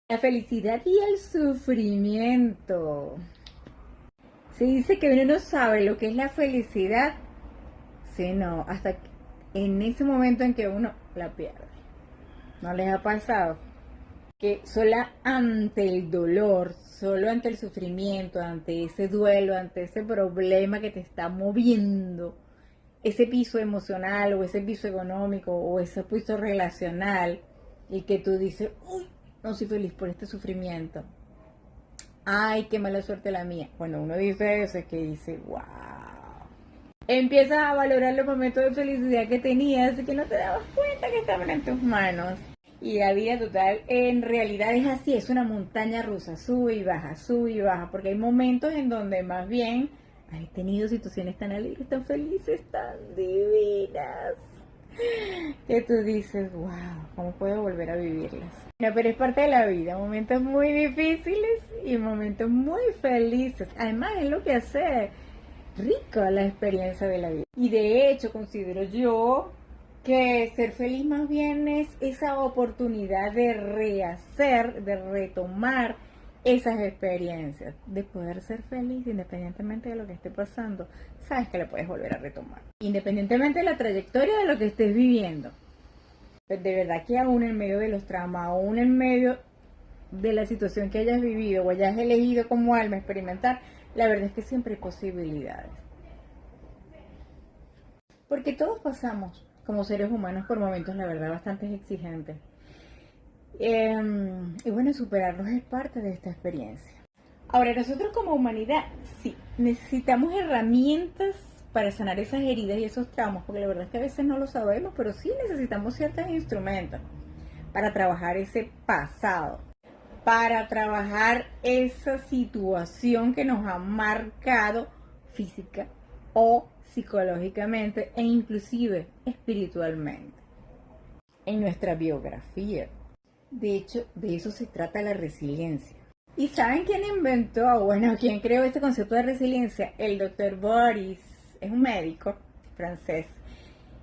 La felicidad y el sufrimiento. Se dice que uno no sabe lo que es la felicidad, sino hasta en ese momento en que uno la pierde. ¿No les ha pasado? Que solo ante el dolor, solo ante el sufrimiento, ante ese duelo, ante ese problema que te está moviendo, ese piso emocional o ese piso económico o ese piso relacional, y que tú dices, uy, no soy feliz por este sufrimiento. Ay, qué mala suerte la mía. Cuando uno dice eso es que dice, wow. Empiezas a valorar los momentos de felicidad que tenías y que no te dabas cuenta que estaban en tus manos. Y la vida total en realidad es así, es una montaña rusa, sube y baja, porque hay momentos en donde más bien has tenido situaciones tan alegres, tan felices, tan divinas, que tú dices, wow, ¿cómo puedo volver a vivirlas? No, pero es parte de la vida, momentos muy difíciles y momentos muy felices. Además es lo que hace rica la experiencia de la vida. Y de hecho considero yo que ser feliz más bien es esa oportunidad de rehacer, de retomar esas experiencias, de poder ser feliz independientemente de lo que esté pasando. Sabes que lo puedes volver a retomar, independientemente de la trayectoria de lo que estés viviendo. Pues de verdad que aún en medio de los traumas, aún en medio de la situación que hayas vivido o hayas elegido como alma experimentar, la verdad es que siempre hay posibilidades. Porque todos pasamos como seres humanos por momentos, la verdad, bastante exigentes. Y bueno, superarlos es parte de esta experiencia. Ahora, nosotros como humanidad, sí, necesitamos herramientas para sanar esas heridas y esos traumas, porque la verdad es que a veces no lo sabemos, pero sí necesitamos ciertos instrumentos para trabajar ese pasado, para trabajar esa situación que nos ha marcado física o psicológicamente e inclusive espiritualmente en nuestra biografía. De hecho, de eso se trata la resiliencia. ¿Y saben quién inventó, bueno, quién creó este concepto de resiliencia? El doctor Boris, es un médico francés,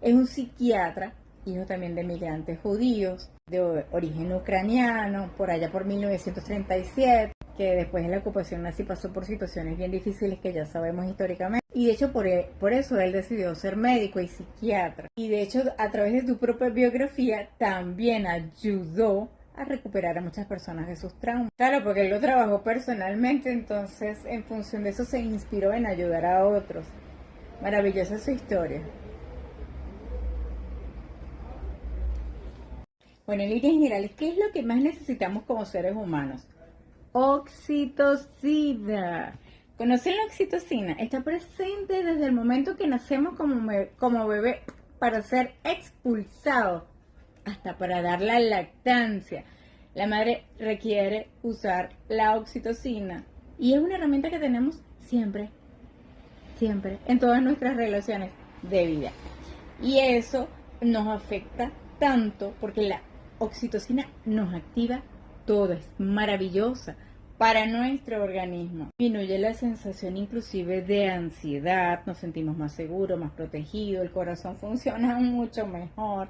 es un psiquiatra, hijo también de migrantes judíos, de origen ucraniano, por allá por 1937, que después de la ocupación nazi pasó por situaciones bien difíciles que ya sabemos históricamente. Y de hecho por eso él decidió ser médico y psiquiatra. Y de hecho a través de su propia biografía también ayudó a recuperar a muchas personas de sus traumas. Claro, porque él lo trabajó personalmente, entonces en función de eso se inspiró en ayudar a otros. Maravillosa su historia. Bueno, en líneas generales, ¿qué es lo que más necesitamos como seres humanos? Oxitocina. ¿Conocen la oxitocina? Está presente desde el momento que nacemos como bebé para ser expulsado hasta para dar la lactancia. La madre requiere usar la oxitocina y es una herramienta que tenemos siempre, siempre, en todas nuestras relaciones de vida. Y eso nos afecta tanto porque la oxitocina nos activa todo, es maravillosa para nuestro organismo. Disminuye la sensación inclusive de ansiedad, nos sentimos más seguros, más protegidos, el corazón funciona mucho mejor,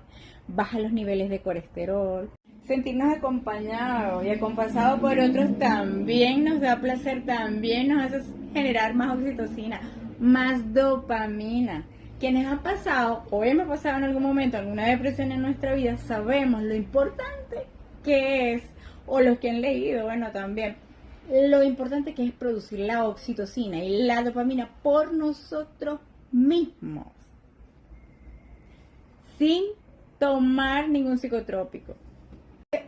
baja los niveles de colesterol. Sentirnos acompañados y acompasados por otros también nos da placer, también nos hace generar más oxitocina, más dopamina. Quienes han pasado o hemos pasado en algún momento alguna depresión en nuestra vida, sabemos lo importante que es, o los que han leído, bueno, también, lo importante que es producir la oxitocina y la dopamina por nosotros mismos, sin tomar ningún psicotrópico.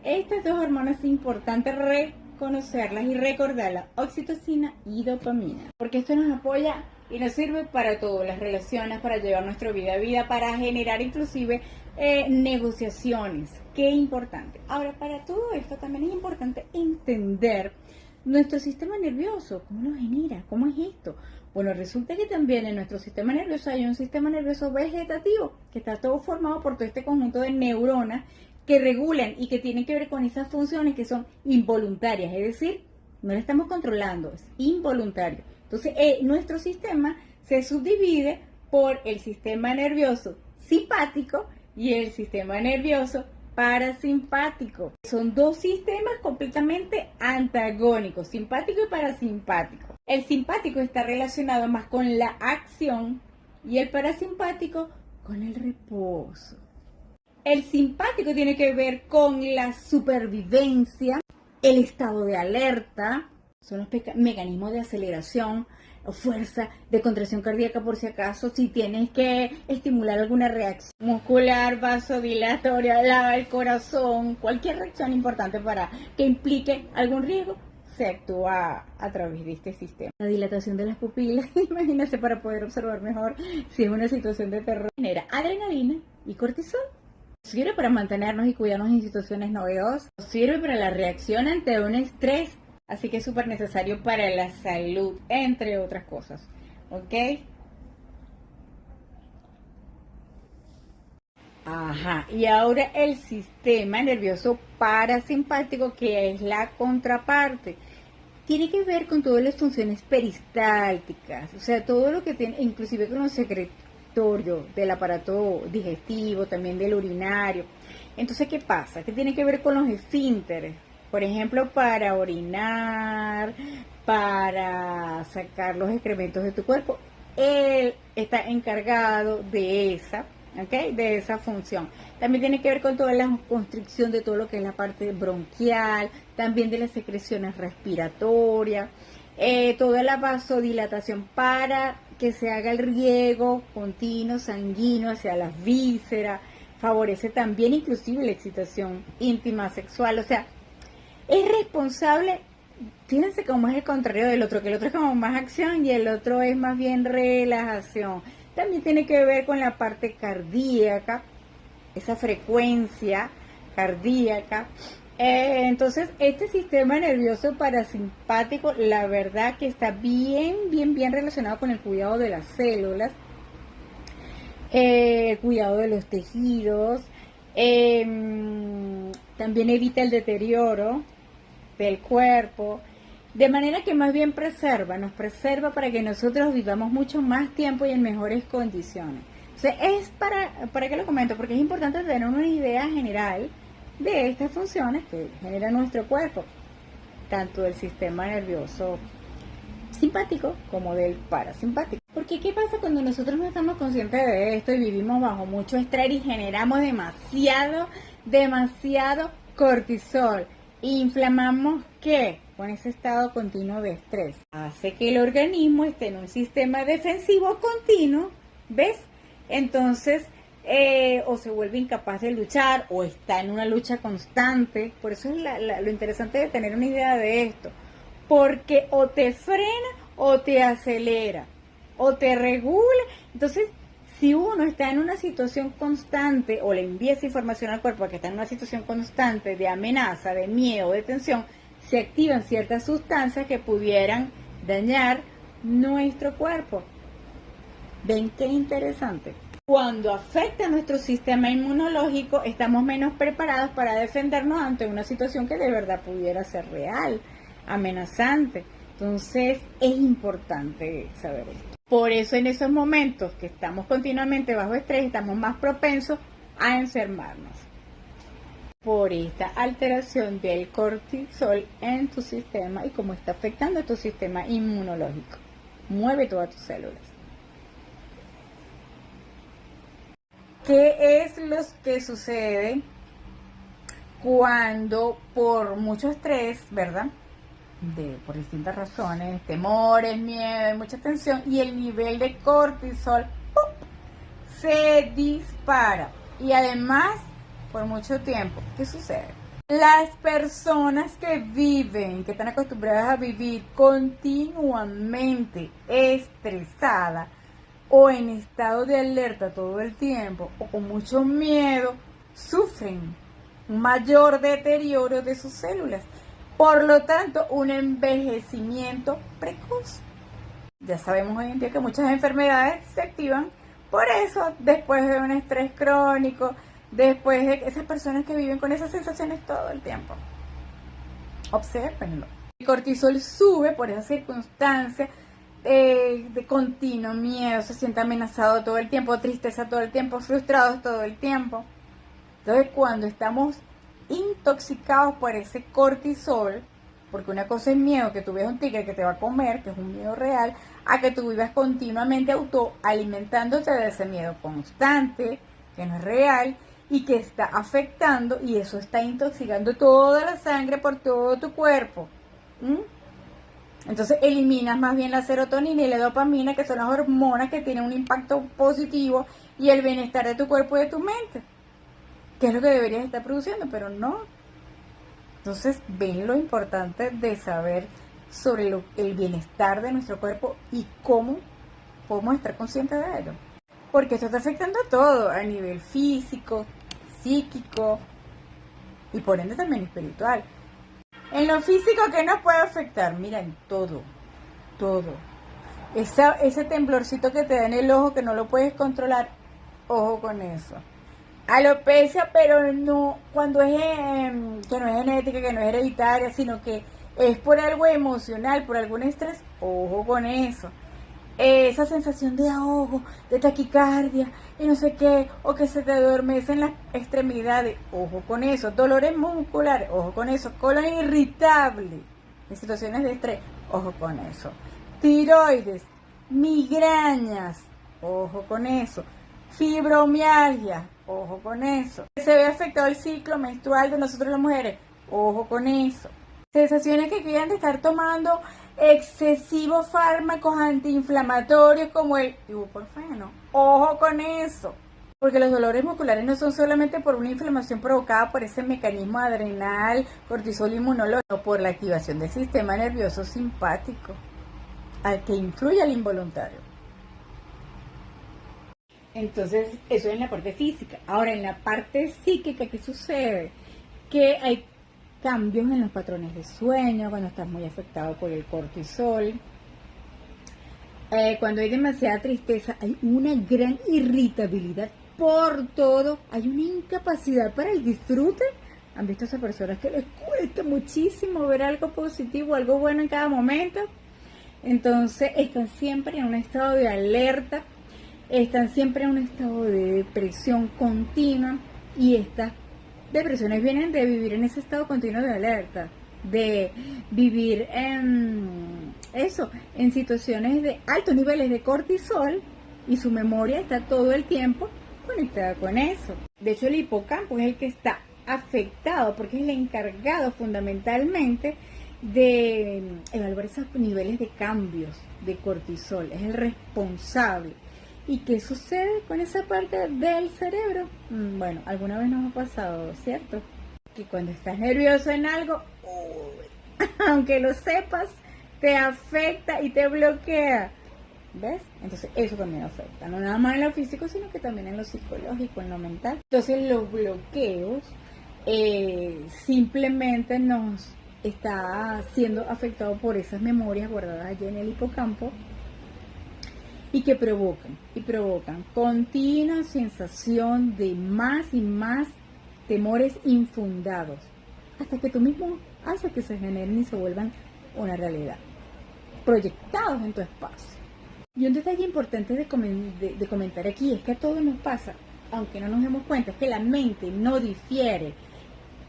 Estas dos hormonas es importante reconocerlas y recordarlas, oxitocina y dopamina, porque esto nos apoya y nos sirve para todo, las relaciones, para llevar nuestra vida a vida, para generar inclusive negociaciones. Qué importante. Ahora, para todo esto también es importante entender nuestro sistema nervioso, cómo lo genera, cómo es esto. Bueno, resulta que también en nuestro sistema nervioso hay un sistema nervioso vegetativo, que está todo formado por todo este conjunto de neuronas que regulan y que tienen que ver con esas funciones que son involuntarias, es decir, no la estamos controlando, es involuntario. Entonces, nuestro sistema se subdivide por el sistema nervioso simpático y el sistema nervioso parasimpático. Son dos sistemas completamente antagónicos, simpático y parasimpático. El simpático está relacionado más con la acción y el parasimpático con el reposo. El simpático tiene que ver con la supervivencia, el estado de alerta, son los mecanismos de aceleración o fuerza, de contracción cardíaca por si acaso, si tienes que estimular alguna reacción muscular, vasodilatoria, el corazón, cualquier reacción importante para que implique algún riesgo, se actúa a través de este sistema. La dilatación de las pupilas, imagínense, para poder observar mejor si es una situación de terror. Genera adrenalina y cortisol. Sirve para mantenernos y cuidarnos en situaciones novedosas. Sirve para la reacción ante un estrés. Así que es súper necesario para la salud, entre otras cosas. ¿Ok? Ajá. Y ahora el sistema nervioso parasimpático, que es la contraparte. Tiene que ver con todas las funciones peristálticas. O sea, todo lo que tiene, inclusive con los secretorios del aparato digestivo, también del urinario. Entonces, ¿qué pasa? Que tiene que ver con los esfínteres. Por ejemplo, para orinar, para sacar los excrementos de tu cuerpo, él está encargado de esa función. También tiene que ver con toda la constricción de todo lo que es la parte bronquial, también de las secreciones respiratorias, toda la vasodilatación para que se haga el riego continuo sanguíneo hacia las vísceras, favorece también inclusive la excitación íntima sexual, o sea, es responsable. Fíjense cómo es el contrario del otro, que el otro es como más acción y el otro es más bien relajación. También tiene que ver con la parte cardíaca, esa frecuencia cardíaca. Entonces, este sistema nervioso parasimpático, la verdad que está bien relacionado con el cuidado de las células, el cuidado de los tejidos, también evita el deterioro del cuerpo, de manera que más bien nos preserva para que nosotros vivamos mucho más tiempo y en mejores condiciones. O sea, es para qué lo comento, porque es importante tener una idea general de estas funciones que genera nuestro cuerpo, tanto del sistema nervioso simpático como del parasimpático. Porque ¿qué pasa cuando nosotros no estamos conscientes de esto y vivimos bajo mucho estrés y generamos demasiado cortisol? Inflamamos ¿qué? Con ese estado continuo de estrés. Hace que el organismo esté en un sistema defensivo continuo, ¿ves? Entonces, o se vuelve incapaz de luchar o está en una lucha constante. Por eso es lo interesante de tener una idea de esto. Porque o te frena o te acelera o te regula. Entonces, si uno está en una situación constante o le envía esa información al cuerpo que está en una situación constante de amenaza, de miedo, de tensión, se activan ciertas sustancias que pudieran dañar nuestro cuerpo. ¿Ven qué interesante? Cuando afecta nuestro sistema inmunológico, estamos menos preparados para defendernos ante una situación que de verdad pudiera ser real, amenazante. Entonces, es importante saber esto. Por eso en esos momentos que estamos continuamente bajo estrés, estamos más propensos a enfermarnos. Por esta alteración del cortisol en tu sistema y cómo está afectando a tu sistema inmunológico. Mueve todas tus células. ¿Qué es lo que sucede cuando por mucho estrés, verdad? Por distintas razones, temores, miedo, mucha tensión, y el nivel de cortisol se dispara. Y además, por mucho tiempo, ¿qué sucede? Las personas que están acostumbradas a vivir continuamente estresadas o en estado de alerta todo el tiempo o con mucho miedo, sufren un mayor deterioro de sus células. Por lo tanto, un envejecimiento precoz. Ya sabemos hoy en día que muchas enfermedades se activan por eso, después de un estrés crónico, después de esas personas que viven con esas sensaciones todo el tiempo. Obsérvenlo. El cortisol sube por esa circunstancia de continuo miedo, se siente amenazado todo el tiempo, tristeza todo el tiempo, frustrados todo el tiempo. Entonces, cuando estamos intoxicados por ese cortisol, porque una cosa es miedo, que tú veas un tigre que te va a comer, que es un miedo real, a que tú vivas continuamente autoalimentándote de ese miedo constante, que no es real, y que está afectando, y eso está intoxicando toda la sangre por todo tu cuerpo. Entonces eliminas más bien la serotonina y la dopamina, que son las hormonas que tienen un impacto positivo y el bienestar de tu cuerpo y de tu mente, que es lo que deberías estar produciendo, pero no. Entonces ven lo importante de saber sobre el bienestar de nuestro cuerpo y cómo podemos estar conscientes de ello. Porque esto está afectando a todo, a nivel físico, psíquico y por ende también espiritual. En lo físico, ¿qué nos puede afectar? Mira, en todo. Ese temblorcito que te da en el ojo que no lo puedes controlar, ojo con eso. Alopecia, pero no cuando es que no es genética, que no es hereditaria, sino que es por algo emocional, por algún estrés, ojo con eso. Esa sensación de ahogo, de taquicardia y no sé qué, o que se te adormecen las extremidades, ojo con eso. Dolores musculares, ojo con eso. Colon irritable en situaciones de estrés, ojo con eso. Tiroides, migrañas, ojo con eso. Fibromialgia, ojo con eso. Se ve afectado el ciclo menstrual de nosotros las mujeres, ojo con eso. Sensaciones que quieran de estar tomando excesivos fármacos antiinflamatorios como el ibuprofeno, ojo con eso. Porque los dolores musculares no son solamente por una inflamación provocada por ese mecanismo adrenal, cortisol inmunológico, por la activación del sistema nervioso simpático, al que influye al involuntario. Entonces, eso es en la parte física. Ahora, en la parte psíquica, ¿qué sucede? Que hay cambios en los patrones de sueño, cuando estás muy afectado por el cortisol. Cuando hay demasiada tristeza, hay una gran irritabilidad por todo. Hay una incapacidad para el disfrute. ¿Han visto a esas personas que les cuesta muchísimo ver algo positivo, algo bueno en cada momento? Entonces, están siempre en un estado de alerta. Están siempre en un estado de depresión continua, y estas depresiones vienen de vivir en ese estado continuo de alerta, de vivir en situaciones de altos niveles de cortisol, y su memoria está todo el tiempo conectada con eso. De hecho, el hipocampo es el que está afectado porque es el encargado fundamentalmente de evaluar esos niveles de cambios de cortisol, es el responsable. ¿Y qué sucede con esa parte del cerebro? Bueno, alguna vez nos ha pasado, ¿cierto? Que cuando estás nervioso en algo, aunque lo sepas, te afecta y te bloquea. ¿Ves? Entonces eso también afecta, no nada más en lo físico, sino que también en lo psicológico, en lo mental. Entonces los bloqueos simplemente nos está siendo afectado por esas memorias guardadas allí en el hipocampo, y que provocan continua sensación de más y más temores infundados, hasta que tú mismo haces que se generen y se vuelvan una realidad, proyectados en tu espacio. Y un detalle importante de comentar aquí es que a todos nos pasa, aunque no nos demos cuenta, es que la mente no difiere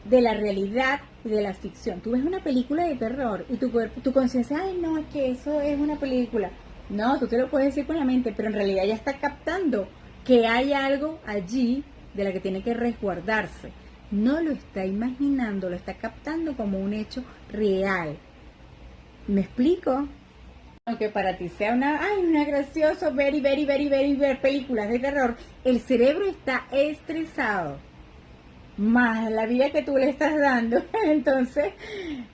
de la realidad y de la ficción. Tú ves una película de terror y tu conciencia, ay no, es que eso es una película. No, tú te lo puedes decir con la mente, pero en realidad ya está captando que hay algo allí de la que tiene que resguardarse. No lo está imaginando, lo está captando como un hecho real. ¿Me explico? Aunque para ti sea una gracioso ver películas de terror, el cerebro está estresado, más la vida que tú le estás dando, entonces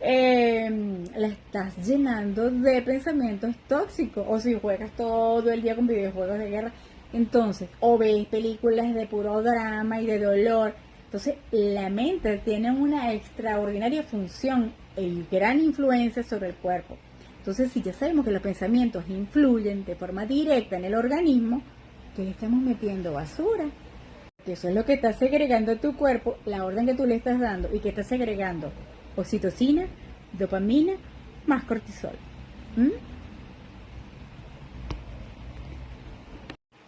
la estás llenando de pensamientos tóxicos. O si juegas todo el día con videojuegos de guerra, entonces, o ves películas de puro drama y de dolor. Entonces la mente tiene una extraordinaria función, el gran influencia sobre el cuerpo. Entonces, si ya sabemos que los pensamientos influyen de forma directa en el organismo, ¿qué le estamos metiendo? Basura. Que eso es lo que está segregando tu cuerpo, la orden que tú le estás dando, y que está segregando oxitocina, dopamina, más cortisol.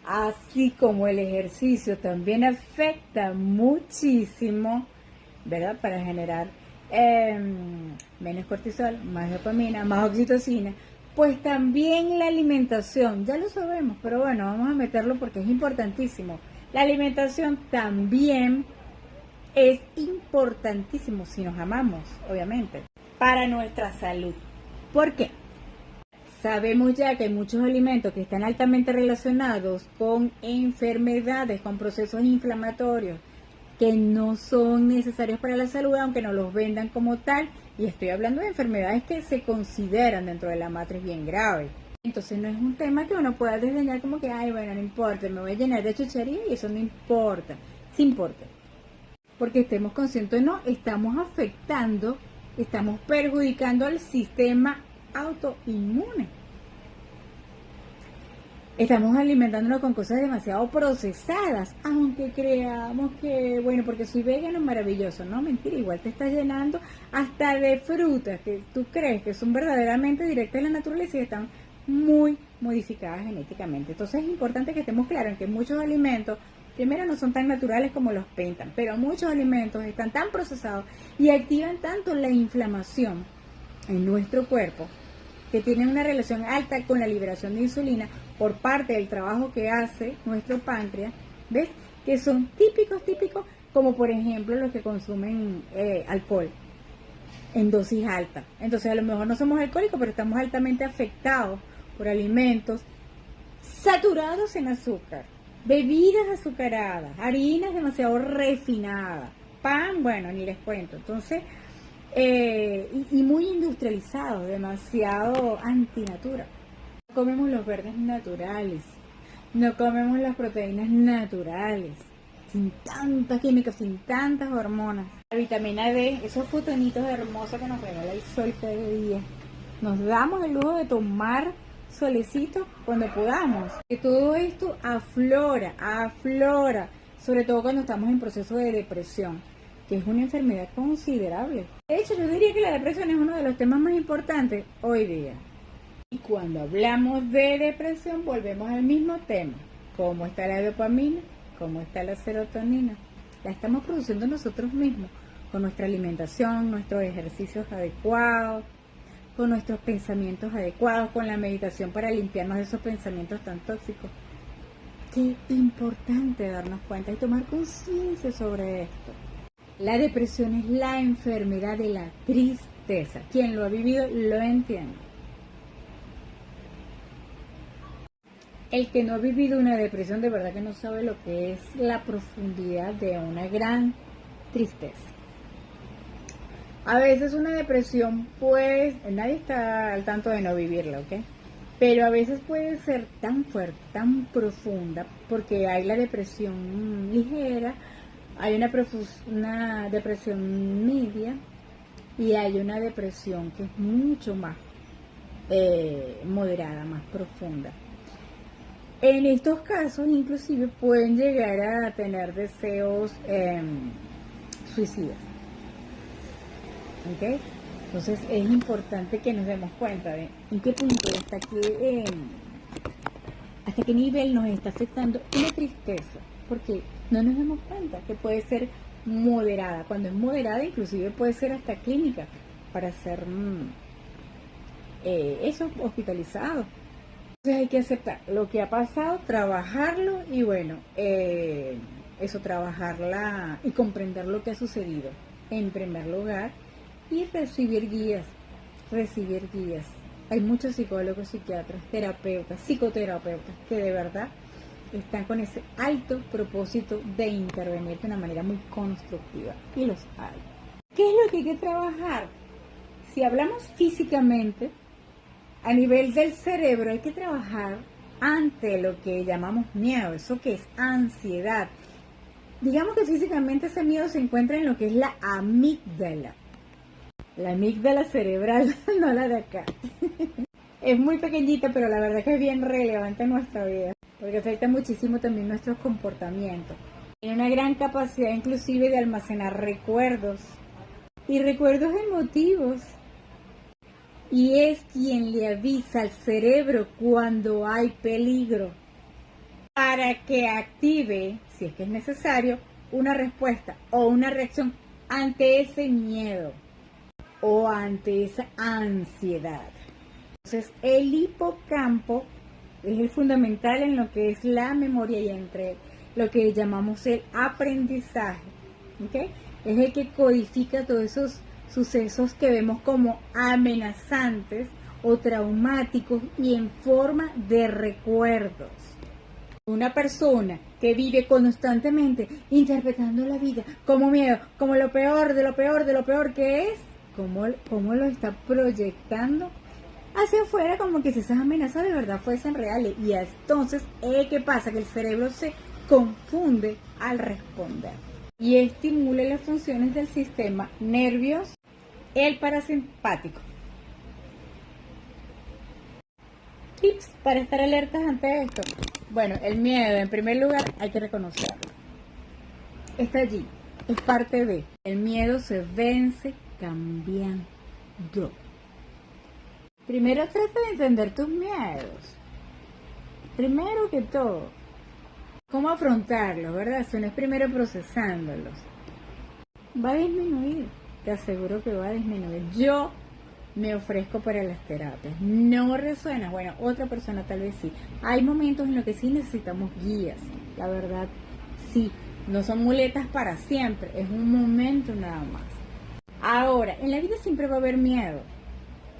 así como el ejercicio también afecta muchísimo, ¿verdad? Para generar menos cortisol, más dopamina, más oxitocina, pues también la alimentación, ya lo sabemos, pero bueno, vamos a meterlo porque es importantísimo. La alimentación también es importantísimo si nos amamos, obviamente, para nuestra salud. ¿Por qué? Sabemos ya que hay muchos alimentos que están altamente relacionados con enfermedades, con procesos inflamatorios, que no son necesarios para la salud, aunque no los vendan como tal. Y estoy hablando de enfermedades que se consideran dentro de la matriz bien graves. Entonces no es un tema que uno pueda desdeñar como que, ay, bueno, no importa, me voy a llenar de chuchería y eso no importa. Sí importa. Porque estemos conscientes o no, estamos afectando, estamos perjudicando al sistema autoinmune. Estamos alimentándonos con cosas demasiado procesadas, aunque creamos que, bueno, porque soy vegano es maravilloso. No, mentira, igual te estás llenando hasta de frutas que tú crees que son verdaderamente directas de la naturaleza y están muy modificadas genéticamente. Entonces es importante que estemos claros en que muchos alimentos, primero, no son tan naturales como los pintan, pero muchos alimentos están tan procesados y activan tanto la inflamación en nuestro cuerpo, que tienen una relación alta con la liberación de insulina por parte del trabajo que hace nuestro páncreas, ¿ves? Que son típicos, como por ejemplo los que consumen alcohol en dosis alta. Entonces a lo mejor no somos alcohólicos, pero estamos altamente afectados por alimentos saturados en azúcar, bebidas azucaradas, harinas demasiado refinadas, pan, bueno, ni les cuento. Entonces, y muy industrializados, demasiado antinatura. No comemos los verdes naturales, no comemos las proteínas naturales, sin tantas químicas, sin tantas hormonas. La vitamina D, esos fotonitos hermosos que nos regala el sol cada día. Nos damos el lujo de tomar solecito cuando podamos. Que todo esto aflora, sobre todo cuando estamos en proceso de depresión, que es una enfermedad considerable. De hecho, yo diría que la depresión es uno de los temas más importantes hoy día. Y cuando hablamos de depresión, volvemos al mismo tema. ¿Cómo está la dopamina? ¿Cómo está la serotonina? La estamos produciendo nosotros mismos, con nuestra alimentación, nuestros ejercicios adecuados, con nuestros pensamientos adecuados, con la meditación para limpiarnos de esos pensamientos tan tóxicos. Qué importante darnos cuenta y tomar conciencia sobre esto. La depresión es la enfermedad de la tristeza. Quien lo ha vivido lo entiende. El que no ha vivido una depresión de verdad que no sabe lo que es la profundidad de una gran tristeza. A veces una depresión, pues, nadie está al tanto de no vivirla, ¿ok? Pero a veces puede ser tan fuerte, tan profunda, porque hay la depresión ligera, hay una depresión media y hay una depresión que es mucho más moderada, más profunda. En estos casos, inclusive, pueden llegar a tener deseos suicidas. ¿Ok? Entonces es importante que nos demos cuenta de en qué punto, hasta qué nivel nos está afectando una tristeza, porque no nos damos cuenta que puede ser moderada. Cuando es moderada, inclusive puede ser hasta clínica para ser hospitalizado. Entonces hay que aceptar lo que ha pasado, trabajarlo y bueno, trabajarla y comprender lo que ha sucedido en primer lugar y recibir guías. Hay muchos psicólogos, psiquiatras, terapeutas, psicoterapeutas que de verdad están con ese alto propósito de intervenir de una manera muy constructiva y los hay. ¿Qué es lo que hay que trabajar? Si hablamos físicamente, a nivel del cerebro hay que trabajar ante lo que llamamos miedo, eso que es ansiedad. Digamos que físicamente ese miedo se encuentra en lo que es la amígdala. La amígdala cerebral, no la de acá. Es muy pequeñita, pero la verdad que es bien relevante en nuestra vida, porque afecta muchísimo también nuestros comportamientos. Tiene una gran capacidad inclusive de almacenar recuerdos, y recuerdos emotivos. Y es quien le avisa al cerebro cuando hay peligro. para que active, si es que es necesario, una respuesta o una reacción ante ese miedo o ante esa ansiedad. Entonces, el hipocampo es el fundamental en lo que es la memoria y entre lo que llamamos el aprendizaje, ¿okay? Es el que codifica todos esos sucesos que vemos como amenazantes o traumáticos y en forma de recuerdos. Una persona que vive constantemente interpretando la vida como miedo, como lo peor, de lo peor, de lo peor que es, ¿cómo lo está proyectando hacia afuera, como que si esas amenazas de verdad fuesen reales? Y entonces, ¿qué pasa? Que el cerebro se confunde al responder y estimula las funciones del sistema nervioso, el parasimpático. Tips para estar alertas ante esto. Bueno, el miedo, en primer lugar, hay que reconocerlo. Está allí, es parte de. El miedo se vence cambiando. Primero trata de entender tus miedos. Primero que todo, cómo afrontarlos, ¿verdad? Si no es primero procesándolos. Va a disminuir, te aseguro que va a disminuir. Yo me ofrezco para las terapias. No resuena, bueno, otra persona tal vez sí. Hay momentos en los que sí necesitamos guías, la verdad, sí. No son muletas para siempre, es un momento nada más. Ahora, en la vida siempre va a haber miedo.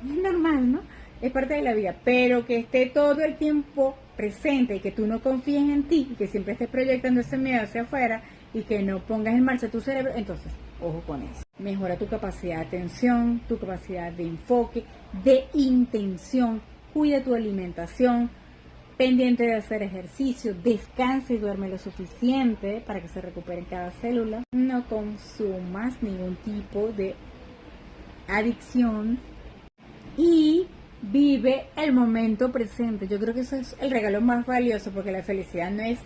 Es normal, ¿no? Es parte de la vida, pero que esté todo el tiempo presente y que tú no confíes en ti, y que siempre estés proyectando ese miedo hacia afuera y que no pongas en marcha tu cerebro, entonces, ojo con eso. Mejora tu capacidad de atención, tu capacidad de enfoque, de intención, cuida tu alimentación, pendiente de hacer ejercicio, descansa y duerme lo suficiente para que se recupere cada célula. No consumas ningún tipo de adicción y vive el momento presente. Yo creo que eso es el regalo más valioso, porque la felicidad no es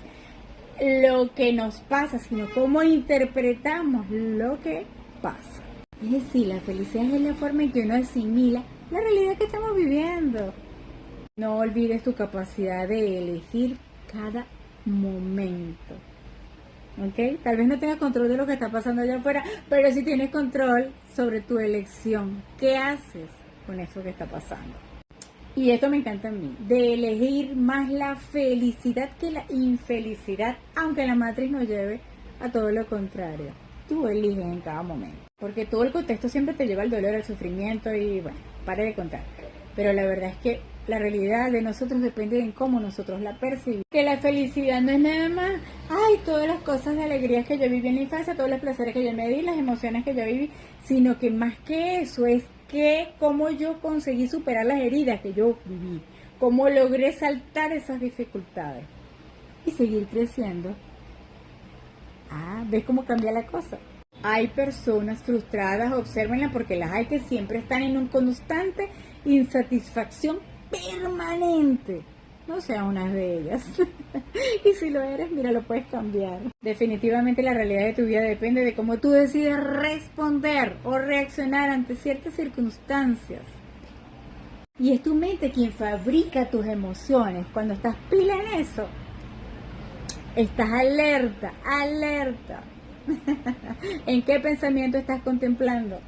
lo que nos pasa, sino cómo interpretamos lo que pasa. Es decir, la felicidad es la forma en que uno asimila la realidad que estamos viviendo. No olvides tu capacidad de elegir cada momento. ¿Ok? Tal vez no tengas control de lo que está pasando allá afuera, pero sí tienes control sobre tu elección. ¿Qué haces con eso que está pasando? Y esto me encanta a mí, de elegir más la felicidad que la infelicidad, aunque la matriz nos lleve a todo lo contrario. Tú eliges en cada momento, porque todo el contexto siempre te lleva al dolor, al sufrimiento y bueno, pare de contar. Pero la verdad es que la realidad de nosotros depende de cómo nosotros la percibimos. Que la felicidad no es nada más, ay, todas las cosas de alegrías que yo viví en la infancia, todos los placeres que yo me di, las emociones que yo viví, sino que más que eso es que cómo yo conseguí superar las heridas que yo viví, cómo logré saltar esas dificultades y seguir creciendo. ¿Ves cómo cambia la cosa? Hay personas frustradas, obsérvenla, porque las hay que siempre están en una constante insatisfacción permanente. No sea una de ellas. Y si lo eres, mira, lo puedes cambiar. Definitivamente la realidad de tu vida depende de cómo tú decides responder o reaccionar ante ciertas circunstancias. Y es tu mente quien fabrica tus emociones. Cuando estás pila en eso, estás alerta, alerta. ¿En qué pensamiento estás contemplando?